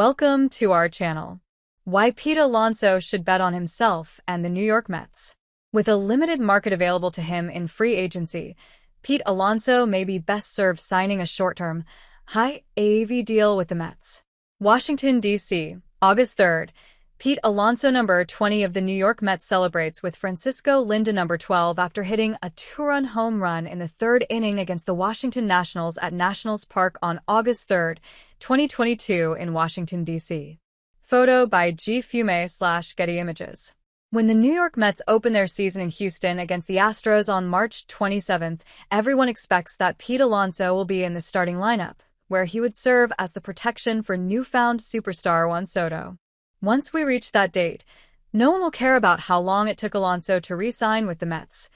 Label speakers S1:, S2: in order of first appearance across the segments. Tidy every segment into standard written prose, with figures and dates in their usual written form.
S1: Welcome to our channel. Why Pete Alonso should bet on himself and the New York Mets. With a limited market available to him in free agency, Pete Alonso may be best served signing a short-term, high AAV deal with the Mets. Washington, D.C., August 3rd. Pete Alonso, number 20 of the New York Mets, celebrates with Francisco Lindor, number 12, after hitting a two-run home run in the third inning against the Washington Nationals at Nationals Park on August 3rd, 2022 in Washington, D.C. Photo by G. Fume/Getty Images. When the New York Mets open their season in Houston against the Astros on March 27th, everyone expects that Pete Alonso will be in the starting lineup, where he would serve as the protection for newfound superstar Juan Soto. Once we reach that date, no one will care about how long it took Alonso to re-sign with the Mets,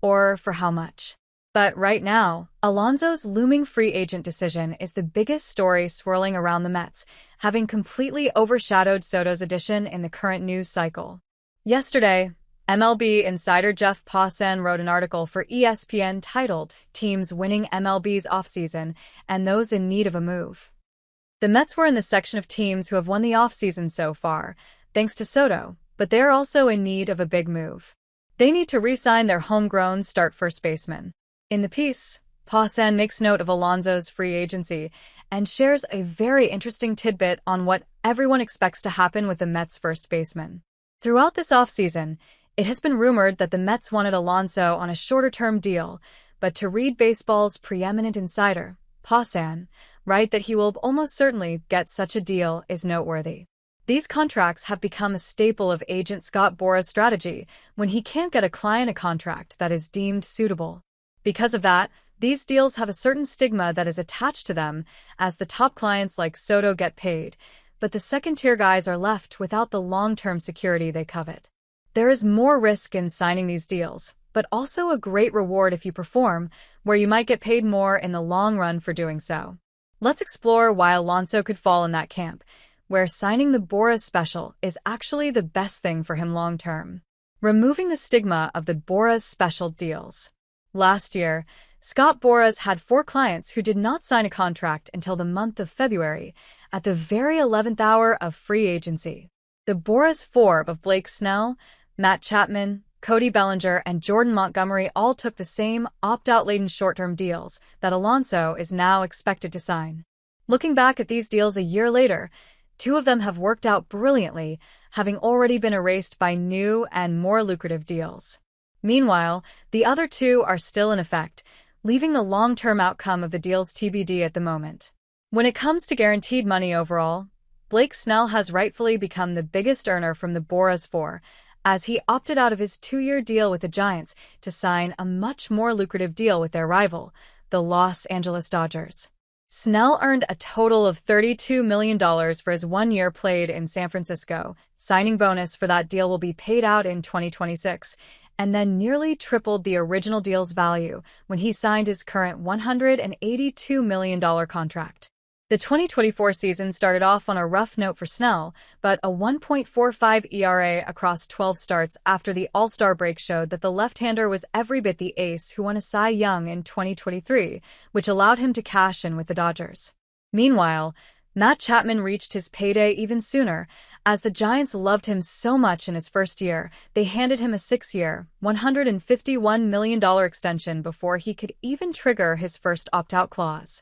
S1: or for how much. But right now, Alonso's looming free agent decision is the biggest story swirling around the Mets, having completely overshadowed Soto's addition in the current news cycle. Yesterday, MLB insider Jeff Passan wrote an article for ESPN titled "Teams Winning MLB's Offseason and Those in Need of a Move." The Mets were in the section of teams who have won the offseason so far, thanks to Soto, but they're also in need of a big move. They need to re-sign their homegrown start first baseman. In the piece, Passan makes note of Alonso's free agency and shares a very interesting tidbit on what everyone expects to happen with the Mets' first baseman. Throughout this offseason, it has been rumored that the Mets wanted Alonso on a shorter-term deal, but to read baseball's preeminent insider, Passan, write that he will almost certainly get such a deal is noteworthy. These contracts have become a staple of agent Scott Boras' strategy when he can't get a client a contract that is deemed suitable. Because of that, these deals have a certain stigma that is attached to them, as the top clients like Soto get paid, but the second-tier guys are left without the long-term security they covet. There is more risk in signing these deals, but also a great reward if you perform, where you might get paid more in the long run for doing so. Let's explore why Alonso could fall in that camp, where signing the Boras special is actually the best thing for him long-term. Removing the stigma of the Boras special deals. Last year, Scott Boras had 4 clients who did not sign a contract until the month of February, at the very 11th hour of free agency. The Boras 4 of Blake Snell, Matt Chapman, Cody Bellinger, and Jordan Montgomery all took the same opt-out-laden short-term deals that Alonso is now expected to sign. Looking back at these deals a year later, 2 of them have worked out brilliantly, having already been erased by new and more lucrative deals. Meanwhile, the other 2 are still in effect, leaving the long-term outcome of the deals TBD at the moment. When it comes to guaranteed money overall, Blake Snell has rightfully become the biggest earner from the Boras 4, as he opted out of his 2-year deal with the Giants to sign a much more lucrative deal with their rival, the Los Angeles Dodgers. Snell earned a total of $32 million for his 1 year played in San Francisco. Signing bonus for that deal will be paid out in 2026, and then nearly tripled the original deal's value when he signed his current $182 million contract. The 2024 season started off on a rough note for Snell, but a 1.45 ERA across 12 starts after the All-Star break showed that the left-hander was every bit the ace who won a Cy Young in 2023, which allowed him to cash in with the Dodgers. Meanwhile, Matt Chapman reached his payday even sooner, as the Giants loved him so much in his first year, they handed him a 6-year, $151 million extension before he could even trigger his first opt-out clause.